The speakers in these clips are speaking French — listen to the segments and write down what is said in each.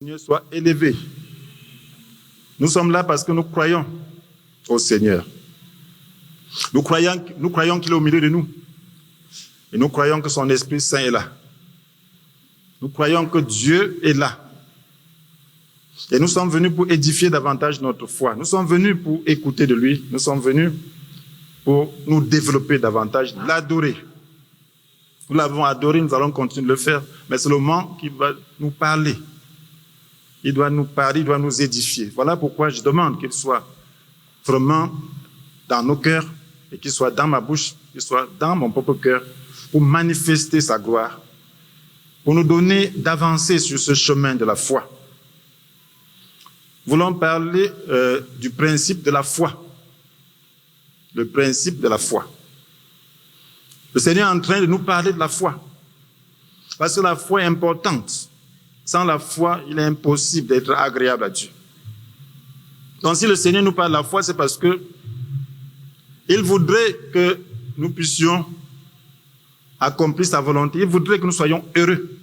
Seigneur soit élevé. Nous sommes là parce que nous croyons au Seigneur. Nous croyons qu'il est au milieu de nous. Et nous croyons que son Esprit Saint est là. Nous croyons que Dieu est là. Et nous sommes venus pour édifier davantage notre foi. Nous sommes venus pour écouter de lui. Nous sommes venus pour nous développer davantage, l'adorer. Nous l'avons adoré, nous allons continuer de le faire. Mais c'est le moment qu'il va nous parler. Il doit nous parler, il doit nous édifier. Voilà pourquoi je demande qu'il soit vraiment dans nos cœurs et qu'il soit dans ma bouche, qu'il soit dans mon propre cœur pour manifester sa gloire, pour nous donner d'avancer sur ce chemin de la foi. Nous voulons parler du principe de la foi. Le principe de la foi. Le Seigneur est en train de nous parler de la foi. Parce que la foi est importante. Sans la foi, il est impossible d'être agréable à Dieu. Donc si le Seigneur nous parle de la foi, c'est parce que il voudrait que nous puissions accomplir sa volonté. Il voudrait que nous soyons heureux.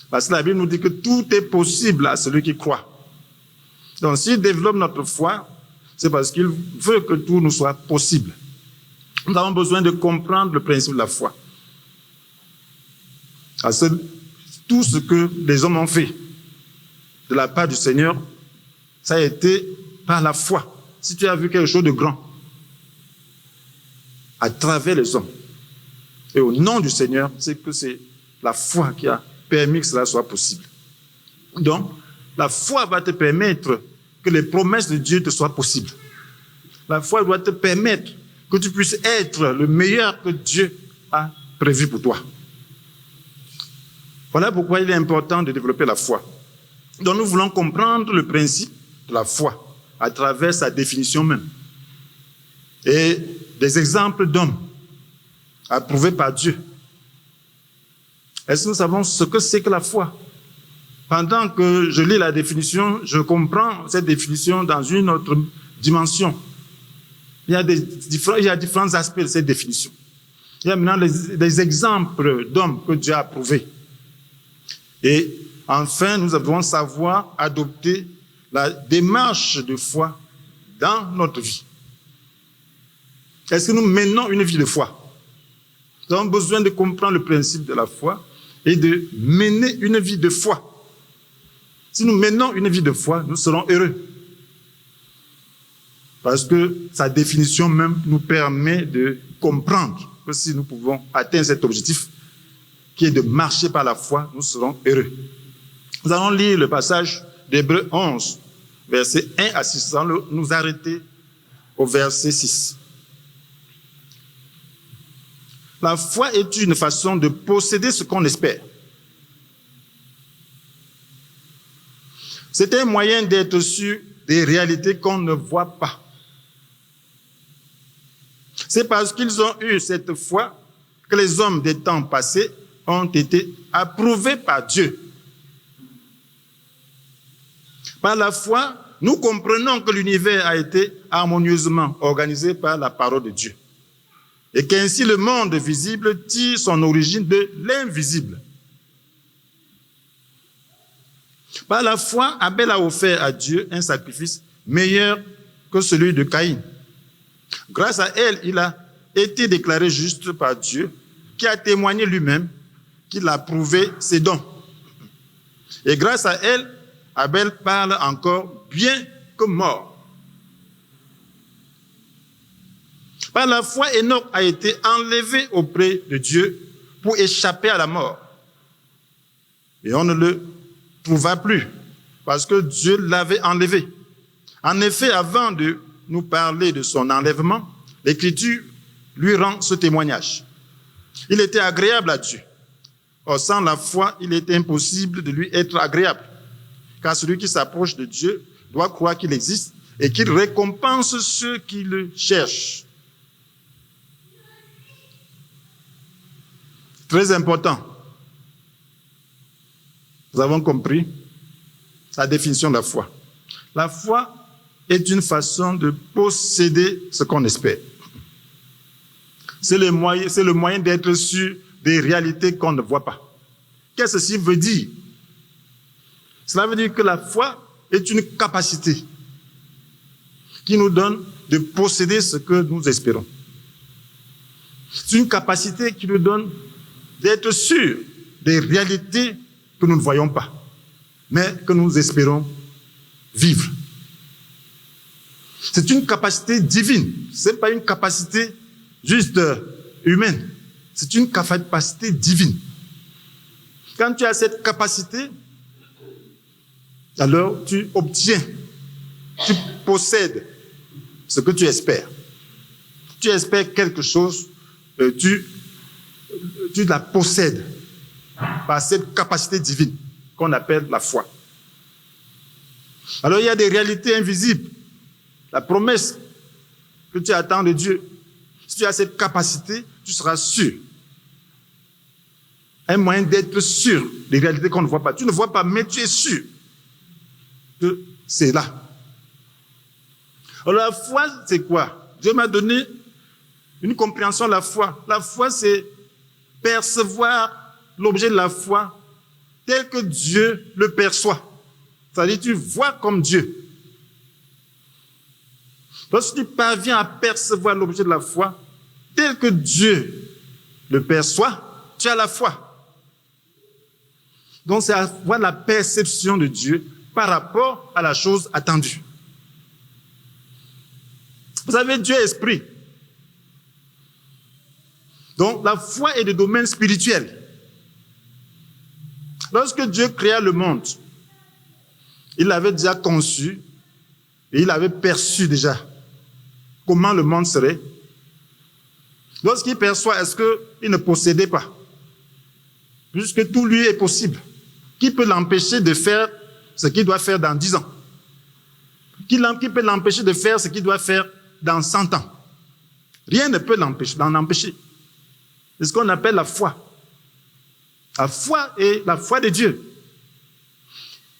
Parce que la Bible nous dit que tout est possible à celui qui croit. Donc s'il développe notre foi, c'est parce qu'il veut que tout nous soit possible. Nous avons besoin de comprendre le principe de la foi. Parce que tout ce que les hommes ont fait de la part du Seigneur, ça a été par la foi. Si tu as vu quelque chose de grand à travers les hommes et au nom du Seigneur, c'est que c'est la foi qui a permis que cela soit possible. Donc, la foi va te permettre que les promesses de Dieu te soient possibles. La foi doit te permettre que tu puisses être le meilleur que Dieu a prévu pour toi. Voilà pourquoi il est important de développer la foi. Donc nous voulons comprendre le principe de la foi à travers sa définition même. Et des exemples d'hommes approuvés par Dieu. Est-ce que nous savons ce que c'est que la foi? Pendant que je lis la définition, je comprends cette définition dans une autre dimension. Il y a différents aspects de cette définition. Il y a maintenant des exemples d'hommes que Dieu a approuvés. Et enfin, nous devons savoir adopter la démarche de foi dans notre vie. Est-ce que nous menons une vie de foi? Nous avons besoin de comprendre le principe de la foi et de mener une vie de foi. Si nous menons une vie de foi, nous serons heureux. Parce que sa définition même nous permet de comprendre que si nous pouvons atteindre cet objectif, qui est de marcher par la foi, nous serons heureux. Nous allons lire le passage d'Hébreux 11, versets 1 à 6. Nous allons nous arrêter au verset 6. La foi est une façon de posséder ce qu'on espère. C'est un moyen d'être sûr des réalités qu'on ne voit pas. C'est parce qu'ils ont eu cette foi que les hommes des temps passés ont été approuvés par Dieu. Par la foi, nous comprenons que l'univers a été harmonieusement organisé par la parole de Dieu et qu'ainsi le monde visible tire son origine de l'invisible. Par la foi, Abel a offert à Dieu un sacrifice meilleur que celui de Caïn. Grâce à elle, il a été déclaré juste par Dieu, qui a témoigné lui-même qu'il a prouvé ses dons. Et grâce à elle, Abel parle encore bien que mort. Par la foi, Enoch a été enlevé auprès de Dieu pour échapper à la mort. Et on ne le trouva plus, parce que Dieu l'avait enlevé. En effet, avant de nous parler de son enlèvement, l'Écriture lui rend ce témoignage. Il était agréable à Dieu. Or, sans la foi, il est impossible de lui être agréable. Car celui qui s'approche de Dieu doit croire qu'il existe et qu'il récompense ceux qui le cherchent. Très important. Nous avons compris la définition de la foi. La foi est une façon de posséder ce qu'on espère. C'est le moyen d'être sûr des réalités qu'on ne voit pas. Qu'est-ce que ceci veut dire? Cela veut dire que la foi est une capacité qui nous donne de posséder ce que nous espérons. C'est une capacité qui nous donne d'être sûrs des réalités que nous ne voyons pas, mais que nous espérons vivre. C'est une capacité divine. Ce n'est pas une capacité juste humaine. C'est une capacité divine. Quand tu as cette capacité, alors tu obtiens, tu possèdes ce que tu espères. Tu espères quelque chose, tu la possèdes par cette capacité divine qu'on appelle la foi. Alors il y a des réalités invisibles. La promesse que tu attends de Dieu, si tu as cette capacité, tu seras sûr. Un moyen d'être sûr des réalités qu'on ne voit pas. Tu ne vois pas, mais tu es sûr que c'est là. Alors la foi, c'est quoi? Dieu m'a donné une compréhension de la foi. La foi, c'est percevoir l'objet de la foi tel que Dieu le perçoit. C'est-à-dire, tu vois comme Dieu. Lorsque tu parviens à percevoir l'objet de la foi tel que Dieu le perçoit, tu as la foi. Donc, c'est avoir la perception de Dieu par rapport à la chose attendue. Vous savez, Dieu est esprit. Donc, la foi est du domaine spirituel. Lorsque Dieu créa le monde, il l'avait déjà conçu et il avait perçu déjà comment le monde serait. Lorsqu'il perçoit, est-ce qu'il ne possédait pas? Puisque tout lui est possible. Qui peut l'empêcher de faire ce qu'il doit faire dans 10 ans? Qui peut l'empêcher de faire ce qu'il doit faire dans 100 ans? Rien ne peut l'en empêcher. C'est ce qu'on appelle la foi. La foi est la foi de Dieu.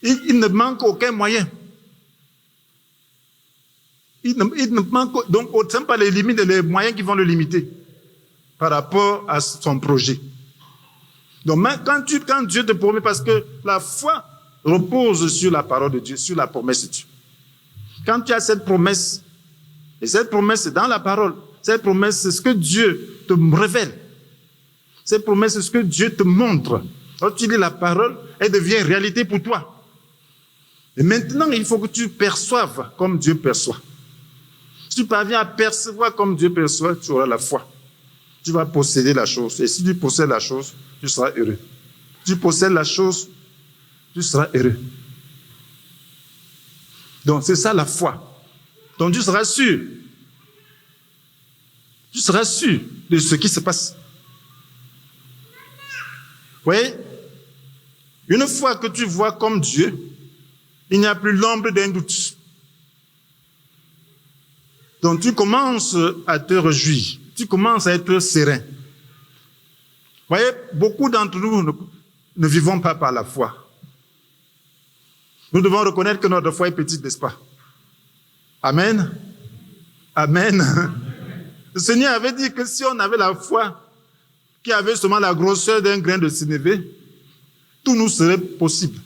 Il ne manque aucun moyen. Il ne manque donc ce n'est pas les limites et les moyens qui vont le limiter par rapport à son projet. Donc quand Dieu te promet, parce que la foi repose sur la parole de Dieu, sur la promesse de Dieu. Quand tu as cette promesse, et cette promesse est dans la parole, cette promesse c'est ce que Dieu te révèle. Cette promesse c'est ce que Dieu te montre. Quand tu lis la parole, elle devient réalité pour toi. Et maintenant, il faut que tu perçoives comme Dieu perçoit. Si tu parviens à percevoir comme Dieu perçoit, tu auras la foi. Tu vas posséder la chose. Et si tu possèdes la chose, tu seras heureux. Si tu possèdes la chose, tu seras heureux. Donc, c'est ça la foi. Donc, tu seras sûr. Tu seras sûr de ce qui se passe. Vous voyez? Une fois que tu vois comme Dieu, il n'y a plus l'ombre d'un doute. Donc, tu commences à te réjouir. Tu commences à être serein. Vous voyez, beaucoup d'entre nous ne vivons pas par la foi. Nous devons reconnaître que notre foi est petite, n'est-ce pas? Amen. Amen. Le Seigneur avait dit que si on avait la foi qui avait seulement la grosseur d'un grain de sénévé, tout nous serait possible.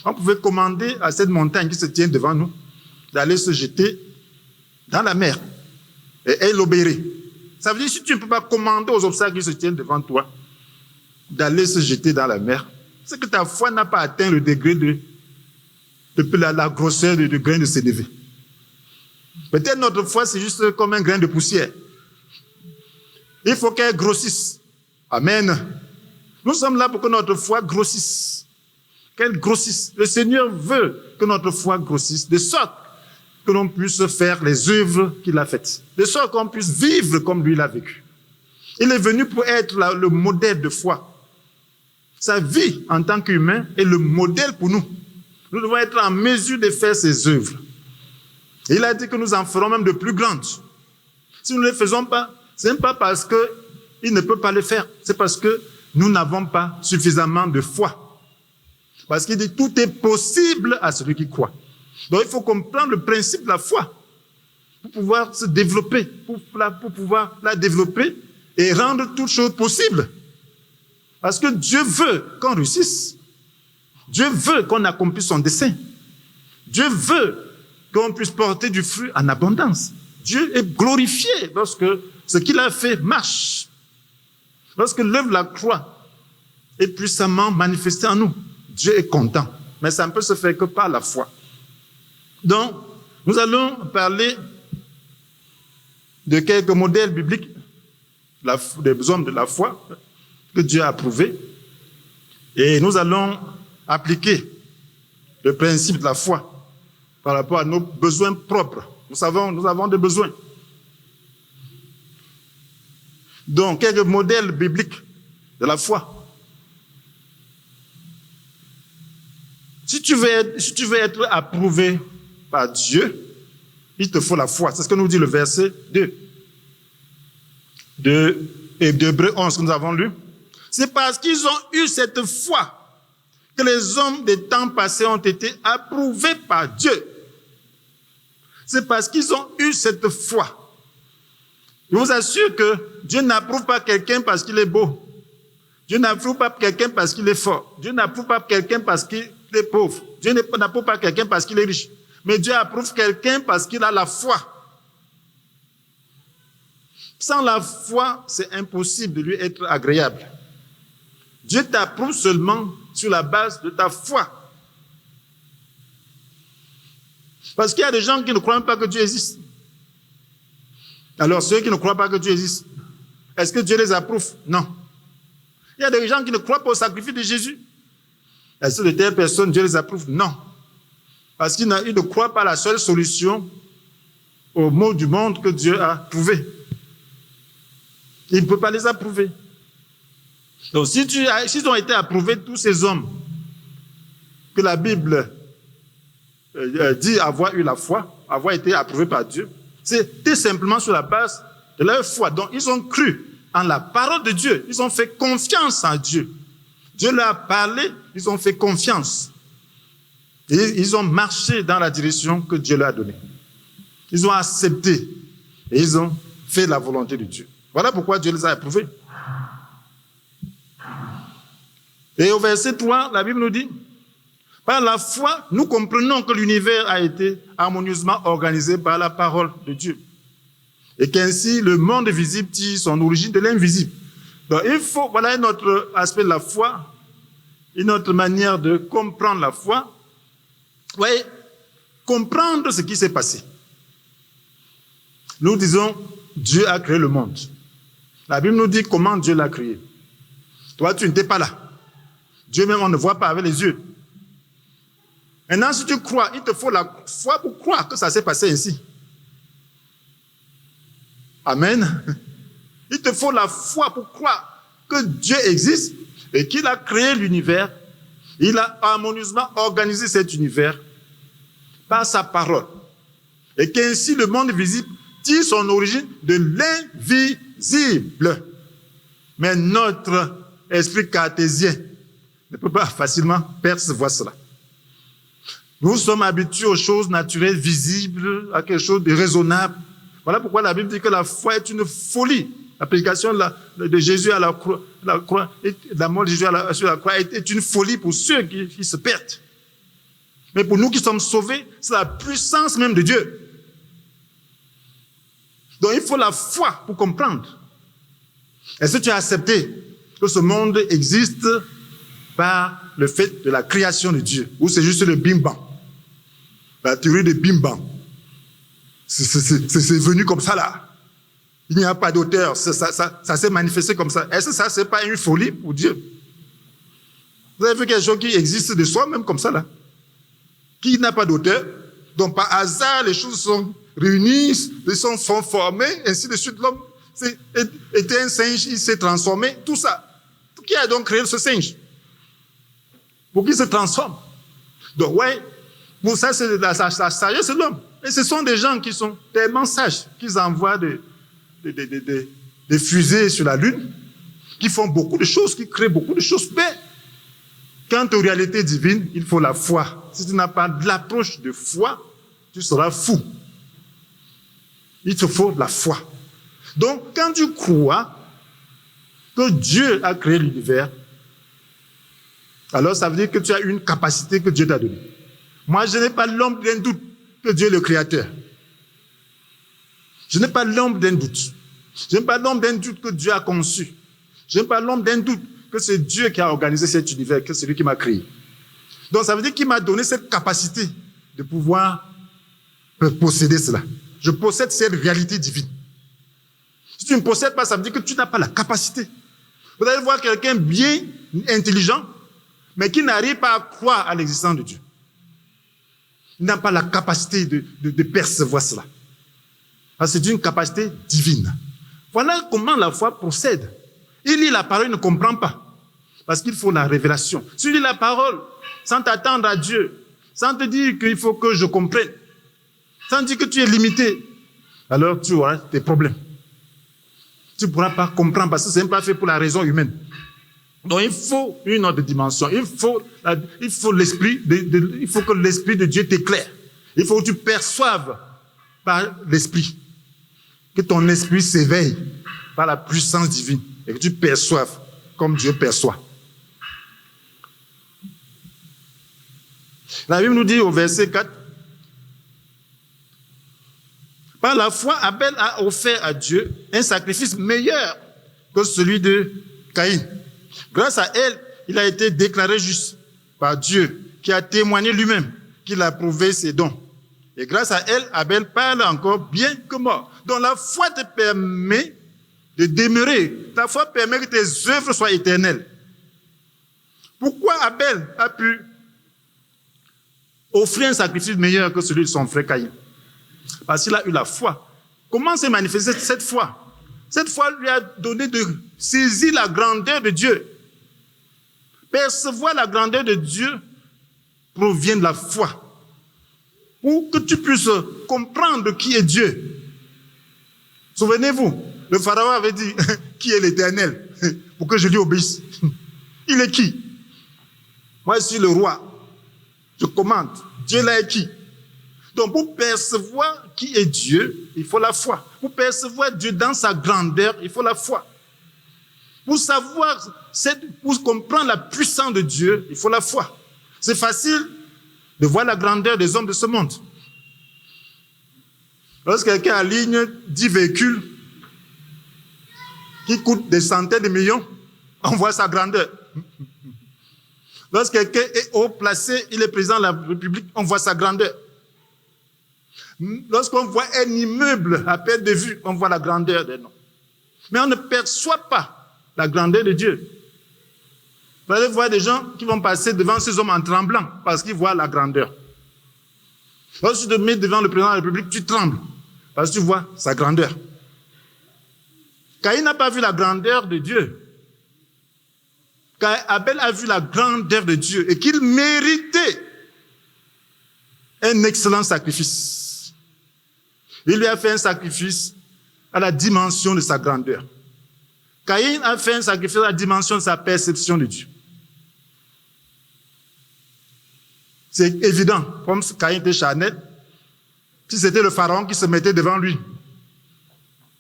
On pouvait commander à cette montagne qui se tient devant nous d'aller se jeter dans la mer. Et elle obéirait. Ça veut dire que si tu ne peux pas commander aux obstacles qui se tiennent devant toi d'aller se jeter dans la mer, c'est que ta foi n'a pas atteint le degré de la grosseur du grain de sénévé. Peut-être notre foi, c'est juste comme un grain de poussière. Il faut qu'elle grossisse. Amen. Nous sommes là pour que notre foi grossisse. Qu'elle grossisse. Le Seigneur veut que notre foi grossisse, de sorte que l'on puisse faire les œuvres qu'il a faites, de sorte qu'on puisse vivre comme lui l'a vécu. Il est venu pour être le modèle de foi. Sa vie en tant qu'humain est le modèle pour nous. Nous devons être en mesure de faire ses œuvres. Et il a dit que nous en ferons même de plus grandes. Si nous ne les faisons pas, ce n'est pas parce qu'il ne peut pas le faire, c'est parce que nous n'avons pas suffisamment de foi. Parce qu'il dit tout est possible à celui qui croit. Donc il faut comprendre le principe de la foi pour pouvoir se développer, pour pouvoir la développer et rendre toutes choses possibles. Parce que Dieu veut qu'on réussisse. Dieu veut qu'on accomplisse son dessein. Dieu veut qu'on puisse porter du fruit en abondance. Dieu est glorifié lorsque ce qu'il a fait marche. Lorsque l'œuvre de la croix est puissamment manifestée en nous, Dieu est content. Mais ça ne peut se faire que par la foi. Donc, nous allons parler de quelques modèles bibliques des hommes de la foi que Dieu a approuvés. Et nous allons appliquer le principe de la foi par rapport à nos besoins propres. Nous avons des besoins. Donc, quelques modèles bibliques de la foi. Si tu veux être approuvé par Dieu, il te faut la foi. C'est ce que nous dit le verset 2 d'Hébreux 11 que nous avons lu. C'est parce qu'ils ont eu cette foi que les hommes des temps passés ont été approuvés par Dieu. C'est parce qu'ils ont eu cette foi. Je vous assure que Dieu n'approuve pas quelqu'un parce qu'il est beau. Dieu n'approuve pas quelqu'un parce qu'il est fort. Dieu n'approuve pas quelqu'un parce qu'il est pauvre. Dieu n'approuve pas quelqu'un parce qu'il est riche. Mais Dieu approuve quelqu'un parce qu'il a la foi. Sans la foi, c'est impossible de lui être agréable. Dieu t'approuve seulement sur la base de ta foi. Parce qu'il y a des gens qui ne croient pas que Dieu existe. Alors, ceux qui ne croient pas que Dieu existe, est-ce que Dieu les approuve? Non. Il y a des gens qui ne croient pas au sacrifice de Jésus. Est-ce que de telles personnes, Dieu les approuve? Non. Parce qu'ils ne croient pas à la seule solution au mot du monde que Dieu a trouvé. Il ne peut pas les approuver. Donc, s'ils ont été approuvés, tous ces hommes que la Bible dit avoir eu la foi, avoir été approuvés par Dieu, c'était simplement sur la base de leur foi. Donc, ils ont cru en la parole de Dieu. Ils ont fait confiance en Dieu. Dieu leur a parlé, ils ont fait confiance. Et ils ont marché dans la direction que Dieu leur a donnée. Ils ont accepté et ils ont fait la volonté de Dieu. Voilà pourquoi Dieu les a approuvés. Et au verset 3, la Bible nous dit, par la foi, nous comprenons que l'univers a été harmonieusement organisé par la parole de Dieu. Et qu'ainsi, le monde visible tire son origine de l'invisible. Donc, voilà un autre aspect de la foi, une autre manière de comprendre la foi. Vous voyez, comprendre ce qui s'est passé. Nous disons, Dieu a créé le monde. La Bible nous dit comment Dieu l'a créé. Toi, tu n'étais pas là. Dieu même, on ne voit pas avec les yeux. Maintenant, si tu crois, il te faut la foi pour croire que ça s'est passé ainsi. Amen. Il te faut la foi pour croire que Dieu existe et qu'il a créé l'univers. Il a harmonieusement organisé cet univers par sa parole. Et qu'ainsi le monde visible tire son origine de l'invisible. Mais notre esprit cartésien ne peut pas facilement percevoir cela. Nous sommes habitués aux choses naturelles, visibles, à quelque chose de raisonnable. Voilà pourquoi la Bible dit que la foi est une folie. L'application de Jésus à la croix, la mort de Jésus sur la croix est une folie pour ceux qui se perdent. Mais pour nous qui sommes sauvés, c'est la puissance même de Dieu. Donc il faut la foi pour comprendre. Est-ce que tu as accepté que ce monde existe par le fait de la création de Dieu, ou c'est juste le bim-bam? La théorie de bim-bam. C'est venu comme ça là. Il n'y a pas d'auteur, ça s'est manifesté comme ça. Est-ce que ça, c'est pas une folie pour Dieu? Vous avez vu quelque chose qui existe de soi-même comme ça là, qui n'a pas d'auteur, donc par hasard les choses sont réunies, les sont formées, ainsi de suite. L'homme était un singe, il s'est transformé, tout ça. Qui a donc créé ce singe? Pour qu'il se transforme. Donc, ouais, pour ça, c'est la sagesse de l'homme. Et ce sont des gens qui sont tellement sages qu'ils envoient des fusées sur la Lune, qui font beaucoup de choses, qui créent beaucoup de choses. Mais, quant aux réalités divines, il faut la foi. Si tu n'as pas de l'approche de foi, tu seras fou. Il te faut la foi. Donc, quand tu crois que Dieu a créé l'univers, Alors ça veut dire que tu as une capacité que Dieu t'a donnée. Moi, je n'ai pas l'ombre d'un doute que Dieu est le Créateur. Je n'ai pas l'ombre d'un doute. Je n'ai pas l'ombre d'un doute que Dieu a conçu. Je n'ai pas l'ombre d'un doute que c'est Dieu qui a organisé cet univers, que c'est lui qui m'a créé. Donc ça veut dire qu'il m'a donné cette capacité de pouvoir posséder cela. Je possède cette réalité divine. Si tu ne possèdes pas, ça veut dire que tu n'as pas la capacité. Vous allez voir quelqu'un bien intelligent, mais qui n'arrive pas à croire à l'existence de Dieu. Il n'a pas la capacité de percevoir cela. Parce que c'est une capacité divine. Voilà comment la foi procède. Il lit la parole, il ne comprend pas. Parce qu'il faut la révélation. Si tu lis la parole sans t'attendre à Dieu, sans te dire qu'il faut que je comprenne, sans dire que tu es limité, alors tu auras des problèmes. Tu ne pourras pas comprendre parce que ce n'est pas fait pour la raison humaine. Donc il faut une autre dimension. Il faut l'esprit, il faut que l'esprit de Dieu t'éclaire. Il faut que tu perçoives par l'esprit. Que ton esprit s'éveille par la puissance divine et que tu perçoives comme Dieu perçoit. La Bible nous dit au verset 4, par la foi, Abel a offert à Dieu un sacrifice meilleur que celui de Caïn. Grâce à elle, il a été déclaré juste par Dieu, qui a témoigné lui-même qu'il a prouvé ses dons. Et grâce à elle, Abel parle encore bien que mort. Donc la foi te permet de demeurer. La foi permet que tes œuvres soient éternelles. Pourquoi Abel a pu offrir un sacrifice meilleur que celui de son frère Caïn? Parce qu'il a eu la foi. Comment s'est manifestée cette foi? Cette foi lui a donné de saisir la grandeur de Dieu. Percevoir la grandeur de Dieu provient de la foi. Pour que tu puisses comprendre qui est Dieu. Souvenez-vous, le pharaon avait dit, qui est l'Éternel? Pour que je lui obéisse. Il est qui? Moi, je suis le roi. Je commande. Dieu là est qui? Donc, pour percevoir qui est Dieu, il faut la foi. Pour percevoir Dieu dans sa grandeur, il faut la foi. Pour comprendre la puissance de Dieu, il faut la foi. C'est facile de voir la grandeur des hommes de ce monde. Lorsque quelqu'un aligne 10 véhicules qui coûtent des centaines de millions, on voit sa grandeur. Lorsque quelqu'un est haut placé, il est président de la République, on voit sa grandeur. Lorsqu'on voit un immeuble à perte de vue, on voit la grandeur des noms. Mais on ne perçoit pas la grandeur de Dieu. Vous allez voir des gens qui vont passer devant ces hommes en tremblant parce qu'ils voient la grandeur. Lorsque tu te mets devant le président de la République, tu trembles parce que tu vois sa grandeur. Caïn n'a pas vu la grandeur de Dieu. Abel a vu la grandeur de Dieu et qu'il méritait un excellent sacrifice. Il lui a fait un sacrifice à la dimension de sa grandeur. Caïn a fait un sacrifice à la dimension de sa perception de Dieu. C'est évident, comme Caïn était charnel, si c'était le pharaon qui se mettait devant lui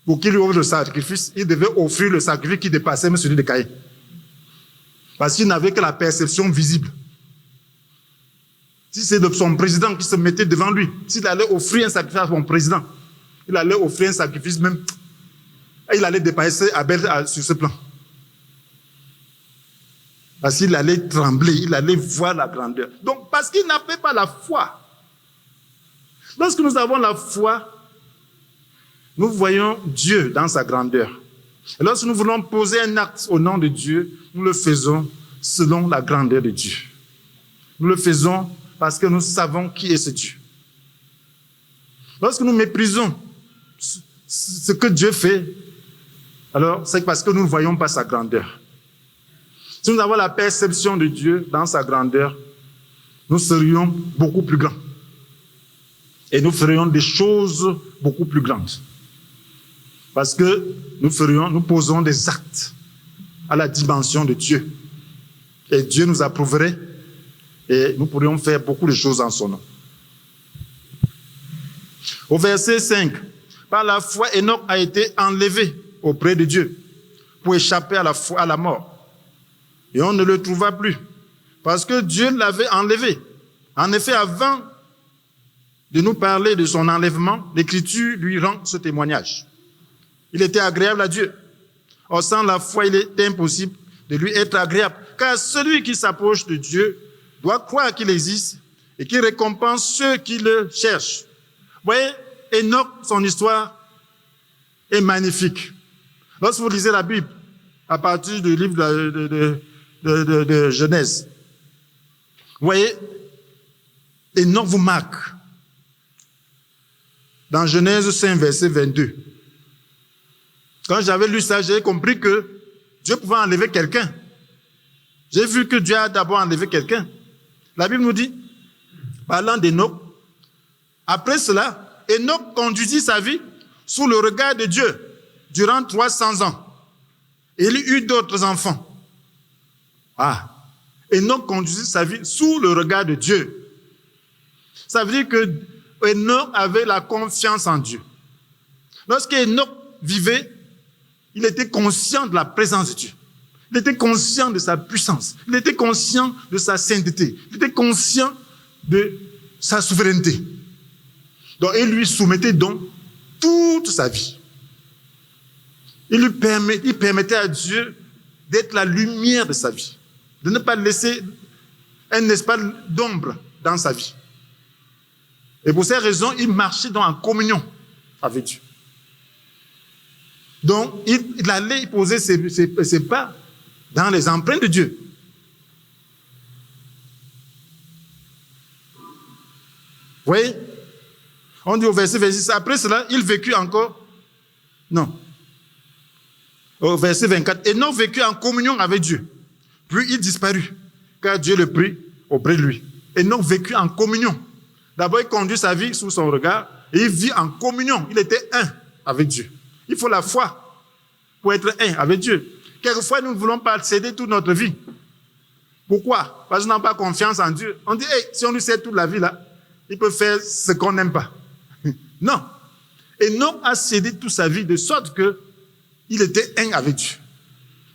pour qu'il lui offre le sacrifice, il devait offrir le sacrifice qui dépassait même celui de Caïn. Parce qu'il n'avait que la perception visible. Si c'est son président qui se mettait devant lui, s'il allait offrir un sacrifice à son président, il allait offrir un sacrifice même, et il allait dépasser Abel sur ce plan. Parce qu'il allait trembler, il allait voir la grandeur. Donc, parce qu'il n'avait pas la foi. Lorsque nous avons la foi, nous voyons Dieu dans sa grandeur. Et lorsque nous voulons poser un acte au nom de Dieu, nous le faisons selon la grandeur de Dieu. Nous le faisons parce que nous savons qui est ce Dieu. Lorsque nous méprisons ce que Dieu fait, alors c'est parce que nous ne voyons pas sa grandeur. Si nous avons la perception de Dieu dans sa grandeur, nous serions beaucoup plus grands. Et nous ferions des choses beaucoup plus grandes. Parce que nous posons des actes à la dimension de Dieu. Et Dieu nous approuverait et nous pourrions faire beaucoup de choses en son nom. Au verset 5, par la foi, Enoch a été enlevé auprès de Dieu pour échapper à la mort. Et on ne le trouva plus. Parce que Dieu l'avait enlevé. En effet, avant de nous parler de son enlèvement, l'Écriture lui rend ce témoignage. Il était agréable à Dieu. Or, sans la foi, il est impossible de lui être agréable. Car celui qui s'approche de Dieu doit croire qu'il existe et qu'il récompense ceux qui le cherchent. Vous voyez, Enoch, son histoire est magnifique. Lorsque vous lisez la Bible, à partir du livre de Genèse, vous voyez, Enoch vous marque. Dans Genèse 5, verset 22. Quand j'avais lu ça, j'ai compris que Dieu pouvait enlever quelqu'un. J'ai vu que Dieu a d'abord enlevé quelqu'un. La Bible nous dit, parlant d'Enoch, après cela, Enoch conduisit sa vie sous le regard de Dieu durant 300 ans. Et il eut d'autres enfants. Enoch conduisit sa vie sous le regard de Dieu. Ça veut dire que Enoch avait la confiance en Dieu. Lorsque Enoch vivait, il était conscient de la présence de Dieu. Il était conscient de sa puissance. Il était conscient de sa sainteté. Il était conscient de sa souveraineté. Donc, il lui soumettait donc toute sa vie. Il permettait à Dieu d'être la lumière de sa vie, de ne pas laisser un espace d'ombre dans sa vie. Et pour ces raisons, il marchait donc en communion avec Dieu. Donc, il allait poser ses pas dans les empreintes de Dieu. Vous voyez? On dit au verset 26, après cela, il vécut encore. Non. Au verset 24, Enoch vécut en communion avec Dieu. Puis il disparut, car Dieu le prit auprès de lui. Enoch vécut en communion. D'abord, il conduit sa vie sous son regard et il vit en communion. Il était un avec Dieu. Il faut la foi pour être un avec Dieu. Quelquefois, nous ne voulons pas céder toute notre vie. Pourquoi? Parce qu'on n'a pas confiance en Dieu. On dit, si on lui cède toute la vie, là, il peut faire ce qu'on n'aime pas. Non. Enoch a cédé toute sa vie de sorte qu'il était un avec Dieu.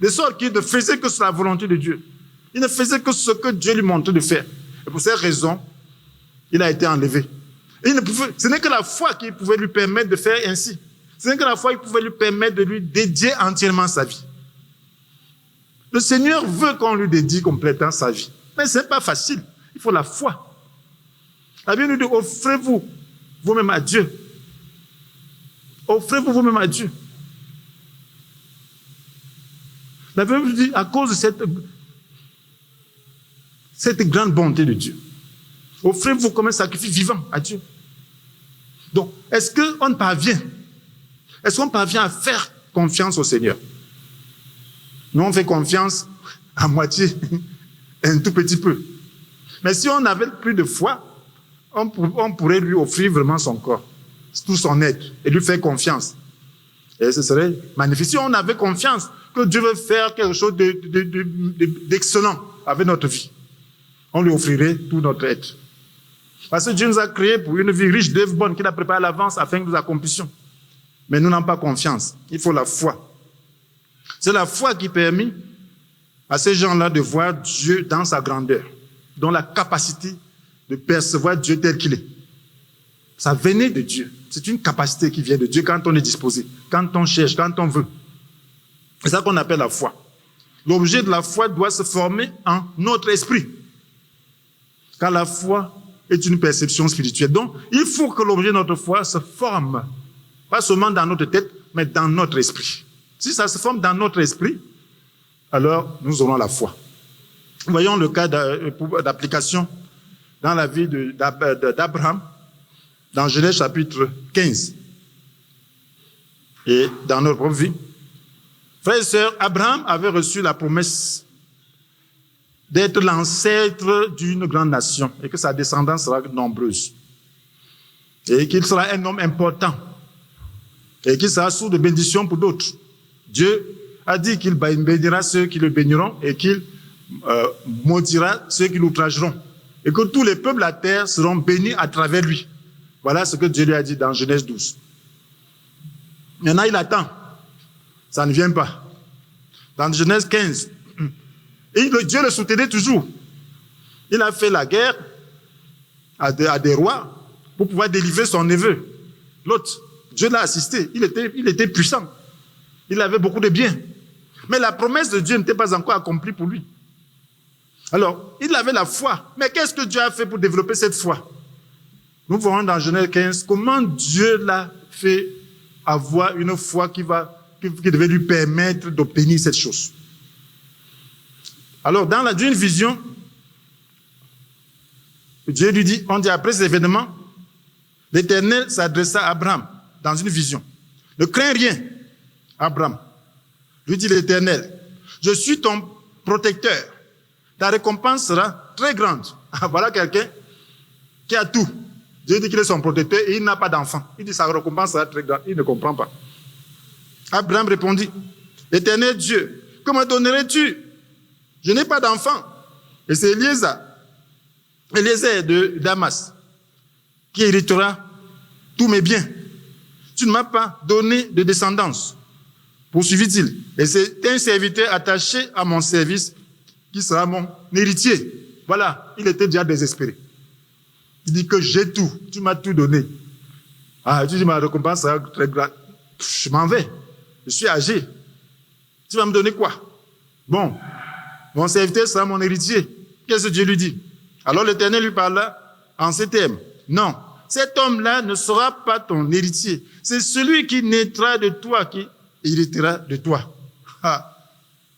De sorte qu'il ne faisait que la volonté de Dieu. Il ne faisait que ce que Dieu lui montrait de faire. Et pour cette raison, il a été enlevé. Et ce n'est que la foi qui pouvait lui permettre de faire ainsi. Ce n'est que la foi qui pouvait lui permettre de lui dédier entièrement sa vie. Le Seigneur veut qu'on lui dédie complètement sa vie. Mais ce n'est pas facile. Il faut la foi. La Bible nous dit, offrez-vous vous-même à Dieu. Offrez-vous vous-même à Dieu. La Bible nous dit, à cause de cette grande bonté de Dieu, offrez-vous comme un sacrifice vivant à Dieu. Donc, est-ce qu'on parvient à faire confiance au Seigneur? Nous, on fait confiance à moitié, un tout petit peu. Mais si on avait plus de foi, on pourrait lui offrir vraiment son corps, tout son être, et lui faire confiance. Et ce serait magnifique. Si on avait confiance que Dieu veut faire quelque chose d'excellent avec notre vie, on lui offrirait tout notre être. Parce que Dieu nous a créés pour une vie riche d'œuvres bonnes qu'il a préparées à l'avance afin que nous accomplissions. Mais nous n'avons pas confiance. Il faut la foi. C'est la foi qui permet à ces gens-là de voir Dieu dans sa grandeur, dont la capacité de percevoir Dieu tel qu'il est. Ça venait de Dieu. C'est une capacité qui vient de Dieu quand on est disposé, quand on cherche, quand on veut. C'est ça qu'on appelle la foi. L'objet de la foi doit se former en notre esprit. Car la foi est une perception spirituelle. Donc, il faut que l'objet de notre foi se forme, pas seulement dans notre tête, mais dans notre esprit. Si ça se forme dans notre esprit, alors nous aurons la foi. Voyons le cas d'application dans la vie d'Abraham, dans Genèse chapitre 15, et dans notre propre vie. Frères et sœurs, Abraham avait reçu la promesse d'être l'ancêtre d'une grande nation et que sa descendance sera nombreuse. Et qu'il sera un homme important et qu'il sera source de bénédiction pour d'autres. Dieu a dit qu'il bénira ceux qui le béniront et qu'il maudira ceux qui l'outrageront. Et que tous les peuples de la terre seront bénis à travers lui. Voilà ce que Dieu lui a dit dans Genèse 12. Maintenant, il attend. Ça ne vient pas. Dans Genèse 15, et Dieu le soutenait toujours. Il a fait la guerre à des rois pour pouvoir délivrer son neveu. L'autre, Dieu l'a assisté. Il était puissant. Il avait beaucoup de biens. Mais la promesse de Dieu n'était pas encore accomplie pour lui. Alors, il avait la foi. Mais qu'est-ce que Dieu a fait pour développer cette foi? Nous verrons dans Genèse 15 comment Dieu l'a fait avoir une foi qui devait lui permettre d'obtenir cette chose. Alors, dans une vision, Dieu lui dit, on dit après ces événements, l'Éternel s'adressa à Abraham dans une vision. Ne crains rien, Abraham. Lui dit l'Éternel, je suis ton protecteur. Ta récompense sera très grande. Voilà quelqu'un qui a tout. Dieu dit qu'il est son protecteur et il n'a pas d'enfant. Il dit sa récompense sera très grande. Il ne comprend pas. Abraham répondit, Éternel Dieu, que me donnerais-tu? Je n'ai pas d'enfant. Et c'est Eliezer de Damas qui héritera tous mes biens. Tu ne m'as pas donné de descendance. Poursuivit-il. Et c'est un serviteur attaché à mon service qui sera mon héritier. Voilà, il était déjà désespéré. Il dit que j'ai tout, tu m'as tout donné. Ah, tu dis ma récompense sera très grande. Je m'en vais, je suis âgé. Tu vas me donner quoi? Bon, mon serviteur sera mon héritier. Qu'est-ce que Dieu lui dit? Alors l'Éternel lui parla en ces termes. Non, cet homme-là ne sera pas ton héritier. C'est celui qui naîtra de toi qui héritera de toi. Ah.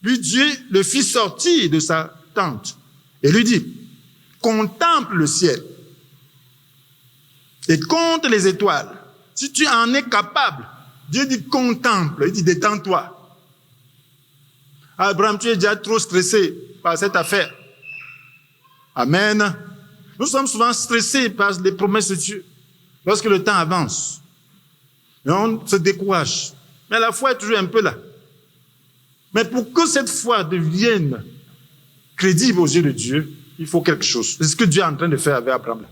Puis Dieu le fit sortir de sa tente et lui dit, contemple le ciel et compte les étoiles. Si tu en es capable, Dieu dit contemple, il dit détends-toi. Abraham, tu es déjà trop stressé par cette affaire. Amen. Nous sommes souvent stressés par les promesses de Dieu. Lorsque le temps avance, et on se décourage. Mais la foi est toujours un peu là. Mais pour que cette foi devienne crédible aux yeux de Dieu, il faut quelque chose. C'est ce que Dieu est en train de faire avec Abraham.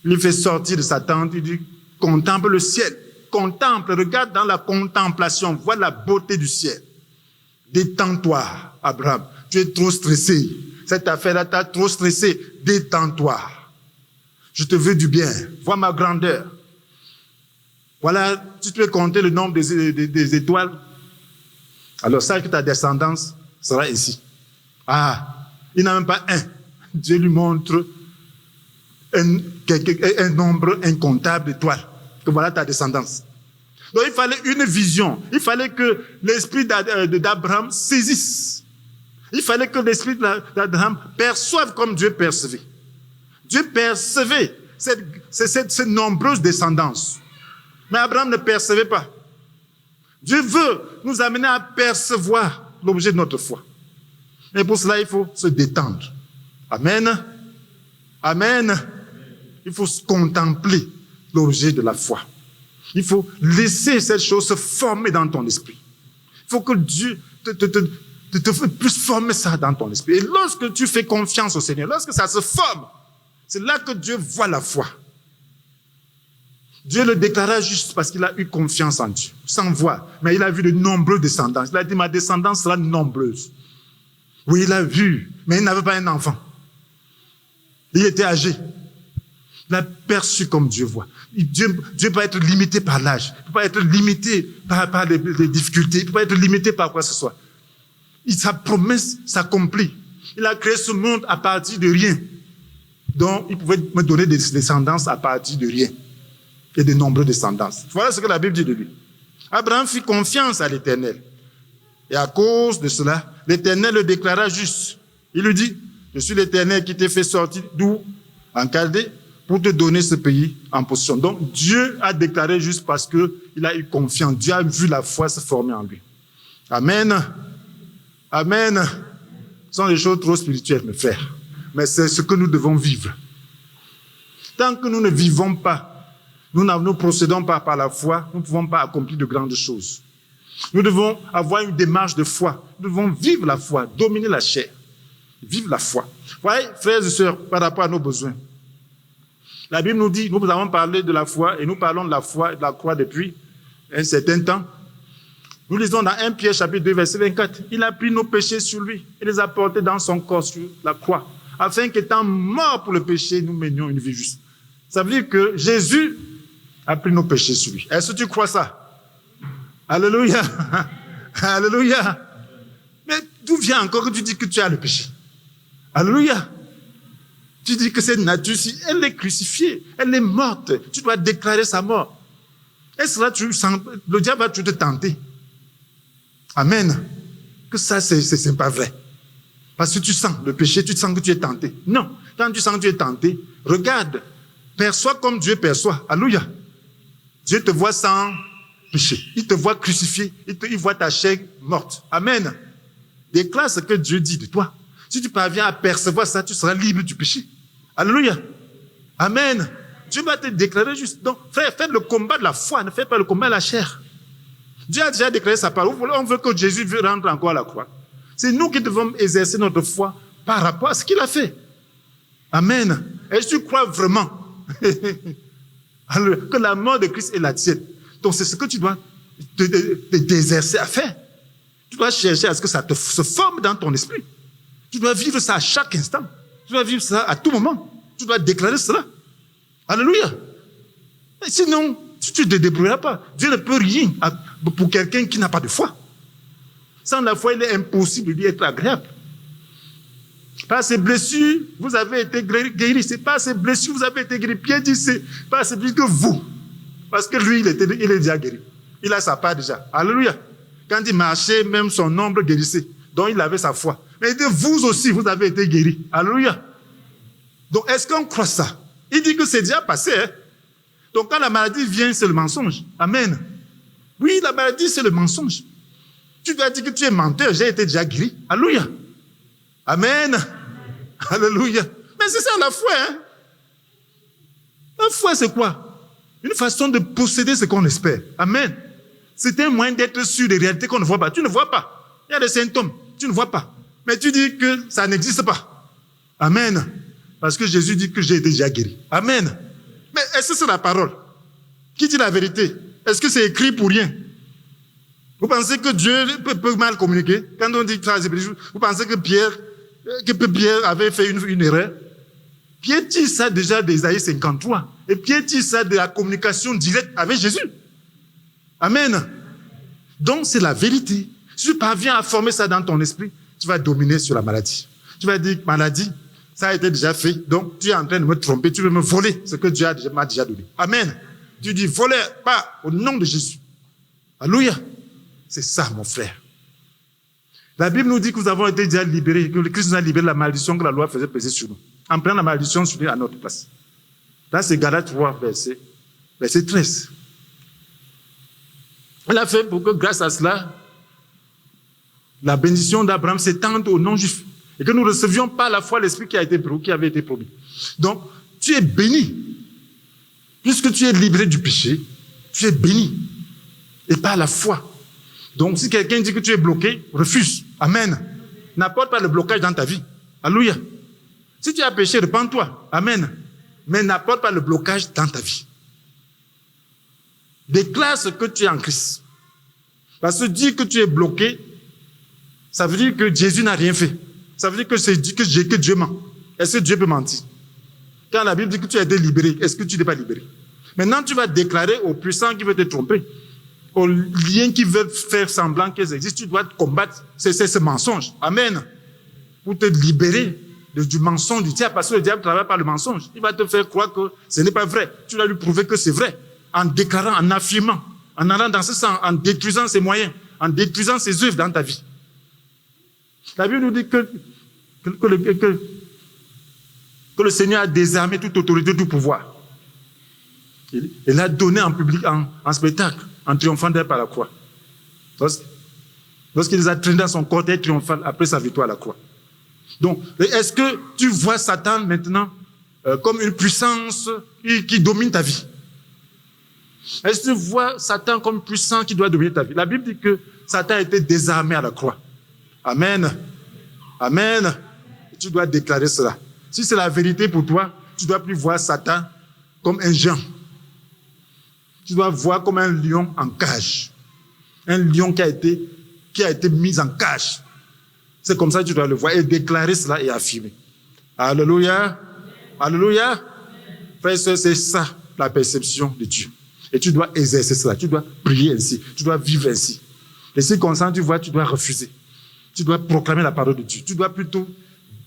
Il le fait sortir de sa tente, il dit, contemple le ciel. Contemple, regarde dans la contemplation, vois la beauté du ciel. Détends-toi, Abraham. Tu es trop stressé. Cette affaire-là t'a trop stressé. Détends-toi. Je te veux du bien. Vois ma grandeur. Voilà, si tu veux compter le nombre des étoiles, alors sache que ta descendance sera ici. Ah, il n'a même pas un. Dieu lui montre un nombre incontable d'étoiles. Que voilà ta descendance. Donc il fallait une vision. Il fallait que l'esprit d'Abraham saisisse. Il fallait que l'esprit d'Abraham perçoive comme Dieu percevait. Dieu percevait ces nombreuses descendances. Mais Abraham ne percevait pas. Dieu veut nous amener à percevoir l'objet de notre foi. Et pour cela, il faut se détendre. Amen. Amen. Il faut contempler l'objet de la foi. Il faut laisser cette chose se former dans ton esprit. Il faut que Dieu te plus former ça dans ton esprit. Et lorsque tu fais confiance au Seigneur, lorsque ça se forme, c'est là que Dieu voit la foi. Dieu le déclara juste parce qu'il a eu confiance en Dieu, sans voir. Mais il a vu de nombreux descendants. Il a dit, ma descendance sera nombreuse. Oui, il a vu, mais il n'avait pas un enfant. Il était âgé. Il a perçu comme Dieu voit. Dieu peut pas être limité par l'âge. Il peut pas être limité par les difficultés. Il peut pas être limité par quoi que ce soit. Sa promesse s'accomplit. Il a créé ce monde à partir de rien. Donc, il pouvait me donner des descendances à partir de rien. Et de nombreuses descendances. Voilà ce que la Bible dit de lui. Abraham fit confiance à l'Éternel. Et à cause de cela, l'Éternel le déclara juste. Il lui dit, je suis l'Éternel qui t'a fait sortir d'où? En Chaldée, pour te donner ce pays en possession. Donc, Dieu a déclaré juste parce qu'il a eu confiance. Dieu a vu la foi se former en lui. Amen. Amen. Ce sont des choses trop spirituelles, mes frères. Mais c'est ce que nous devons vivre. Tant que nous ne vivons pas, nous ne procédons pas par la foi, nous ne pouvons pas accomplir de grandes choses. Nous devons avoir une démarche de foi. Nous devons vivre la foi, dominer la chair. Vivre la foi. Voyez, frères et sœurs, par rapport à nos besoins. La Bible nous dit, nous avons parlé de la foi et nous parlons de la foi et de la croix depuis un certain temps. Nous lisons dans 1 Pierre chapitre 2 verset 24. Il a pris nos péchés sur lui et les a portés dans son corps sur la croix. afin qu'étant mort pour le péché, nous menions une vie juste. Ça veut dire que Jésus a pris nos péchés sur lui. Est-ce que tu crois ça? Alléluia. Alléluia. Mais d'où vient encore que tu dis que tu as le péché? Alléluia. Tu dis que cette nature, si elle est crucifiée, elle est morte, tu dois déclarer sa mort. Est-ce là le diable va te tenter? Amen. Que ça, c'est pas vrai. Parce que tu sens le péché, tu sens que tu es tenté. Non. Quand tu sens que tu es tenté, regarde, perçois comme Dieu perçoit. Alléluia. Dieu te voit sans péché. Il te voit crucifié. Il voit ta chair morte. Amen. Déclare ce que Dieu dit de toi. Si tu parviens à percevoir ça, tu seras libre du péché. Alléluia. Amen. Dieu va te déclarer juste. Donc, frère, faites le combat de la foi, ne faites pas le combat de la chair. Dieu a déjà déclaré sa parole. On veut que Jésus rentre encore à la croix. C'est nous qui devons exercer notre foi par rapport à ce qu'il a fait. Amen. Est-ce que tu crois vraiment que la mort de Christ est la tienne? Donc, c'est ce que tu dois t'exercer à faire. Tu dois chercher à ce que ça se forme dans ton esprit. Tu dois vivre ça à chaque instant. Tu dois vivre ça à tout moment. Tu dois déclarer cela. Alléluia. Et sinon, tu ne te débrouilleras pas. Dieu ne peut rien pour quelqu'un qui n'a pas de foi. Sans la foi, il est impossible de lui être agréable. Par ses blessures, vous avez été guéris. C'est par ses blessures, vous avez été guéris. Pierre dit, c'est par ses blessures que vous. Parce que lui, il est déjà guéri. Il a sa part déjà. Alléluia. Quand il marchait, même son ombre guérissait. Donc, il avait sa foi. Mais il dit, vous aussi, vous avez été guéris. Alléluia. Donc, est-ce qu'on croit ça? Il dit que c'est déjà passé. Hein? Donc, quand la maladie vient, c'est le mensonge. Amen. Oui, la maladie, c'est le mensonge. Tu dois dire que tu es menteur. J'ai été déjà guéri. Alléluia. Amen. Alléluia. Mais c'est ça la foi. Hein? La foi, c'est quoi? Une façon de posséder ce qu'on espère. Amen. C'est un moyen d'être sûr des réalités qu'on ne voit pas. Tu ne vois pas. Il y a des symptômes. Tu ne vois pas. Mais tu dis que ça n'existe pas. Amen. Parce que Jésus dit que j'ai été déjà guéri. Amen. Mais est-ce que c'est la parole? Qui dit la vérité? Est-ce que c'est écrit pour rien? Vous pensez que Dieu peut mal communiquer? Quand on dit ça, vous pensez que Pierre avait fait une erreur? Pierre dit ça déjà d'Ésaïe 53. Et Pierre dit ça de la communication directe avec Jésus. Amen. Donc c'est la vérité. Si tu parviens à former ça dans ton esprit, tu vas dominer sur la maladie. Tu vas dire, maladie, ça a été déjà fait, donc tu es en train de me tromper, tu veux me voler ce que Dieu m'a déjà donné. Amen. Tu dis, volez pas au nom de Jésus. Alléluia. C'est ça, mon frère. La Bible nous dit que nous avons été déjà libérés, que le Christ nous a libéré de la malédiction que la loi faisait peser sur nous. En prenant la malédiction sur nous à notre place. Là, c'est Galates 3, verset 13. Il a fait pour que, grâce à cela, la bénédiction d'Abraham s'étende aux non-juifs. Et que nous recevions par la foi l'Esprit qui avait été promis. Donc, tu es béni. Puisque tu es libéré du péché, tu es béni. Et par la foi. Donc, si quelqu'un dit que tu es bloqué, refuse. Amen. N'apporte pas le blocage dans ta vie. Alléluia. Si tu as péché, repens-toi. Amen. Mais n'apporte pas le blocage dans ta vie. Déclare ce que tu es en Christ. Parce que dire que tu es bloqué, ça veut dire que Jésus n'a rien fait. Ça veut dire que Dieu ment. Est-ce que Dieu peut mentir? Quand la Bible dit que tu as été libéré, est-ce que tu n'es pas libéré? Maintenant, tu vas déclarer aux puissants qui veulent te tromper, aux liens qui veulent faire semblant qu'ils existent, tu dois combattre ce mensonge. Amen. Pour te libérer du mensonge du diable, parce que le diable travaille par le mensonge. Il va te faire croire que ce n'est pas vrai. Tu dois lui prouver que c'est vrai. En déclarant, en affirmant, en allant dans ce sens, en détruisant ses moyens, en détruisant ses œuvres dans ta vie. La Bible nous dit que le Seigneur a désarmé toute autorité, tout pouvoir. Il l'a donné en public, en spectacle, en triomphant d'elle par la croix. Lorsqu'il les a traînés dans son cortège triomphal après sa victoire à la croix. Donc, est-ce que tu vois Satan maintenant comme une puissance qui domine ta vie? Est-ce que tu vois Satan comme puissant qui doit dominer ta vie? La Bible dit que Satan a été désarmé à la croix. Amen. Amen. Et tu dois déclarer cela. Si c'est la vérité pour toi, tu ne dois plus voir Satan comme un géant. Tu dois voir comme un lion en cage. Un lion qui a été mis en cage. C'est comme ça que tu dois le voir et déclarer cela et affirmer. Alléluia. Alléluia. Frère et soeur, c'est ça la perception de Dieu. Et tu dois exercer cela. Tu dois prier ainsi. Tu dois vivre ainsi. Les circonstances, tu vois, tu dois refuser. Tu dois proclamer la parole de Dieu. Tu dois plutôt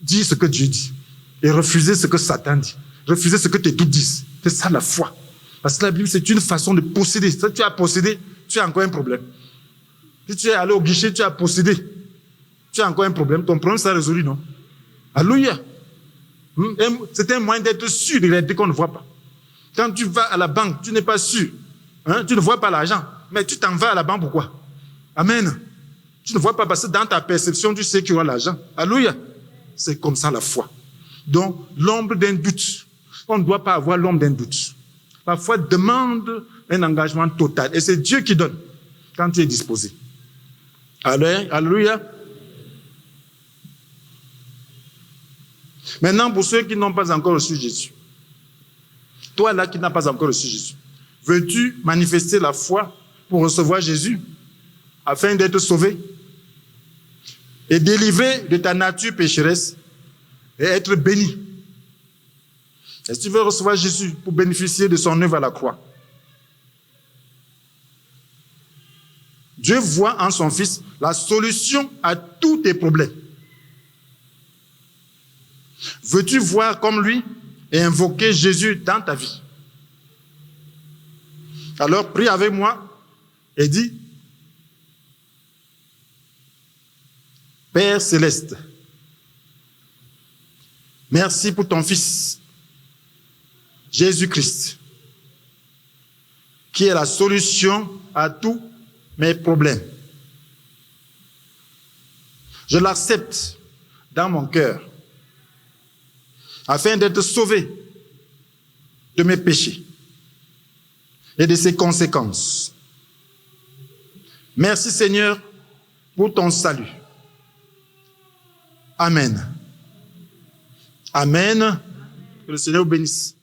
dire ce que Dieu dit. Et refuser ce que Satan dit. Refuser ce que tes doutes disent. C'est ça la foi. Parce que la Bible, c'est une façon de posséder. Si tu as possédé, tu as encore un problème. Si tu es allé au guichet, tu as possédé. Tu as encore un problème. Ton problème sera résolu, non? Alléluia. C'est un moyen d'être sûr de réalité qu'on ne voit pas. Quand tu vas à la banque, tu n'es pas sûr. Tu ne vois pas l'argent. Mais tu t'en vas à la banque pourquoi? Amen. Tu ne vois pas parce que dans ta perception, tu sais qu'il y aura l'argent. Alléluia. C'est comme ça la foi. Donc, l'ombre d'un doute. On ne doit pas avoir l'ombre d'un doute. La foi demande un engagement total. Et c'est Dieu qui donne quand tu es disposé. Alléluia. Maintenant, pour ceux qui n'ont pas encore reçu Jésus, toi là qui n'as pas encore reçu Jésus, veux-tu manifester la foi pour recevoir Jésus afin d'être sauvé et délivré de ta nature pécheresse et être béni? Est-ce que tu veux recevoir Jésus pour bénéficier de son œuvre à la croix? Dieu voit en son Fils la solution à tous tes problèmes. Veux-tu voir comme lui et invoquer Jésus dans ta vie? Alors prie avec moi et dis: Père céleste, merci pour ton Fils, Jésus-Christ, qui est la solution à tous mes problèmes. Je l'accepte dans mon cœur afin d'être sauvé de mes péchés et de ses conséquences. Merci Seigneur pour ton salut. Amen. Amen. Que le Seigneur vous bénisse.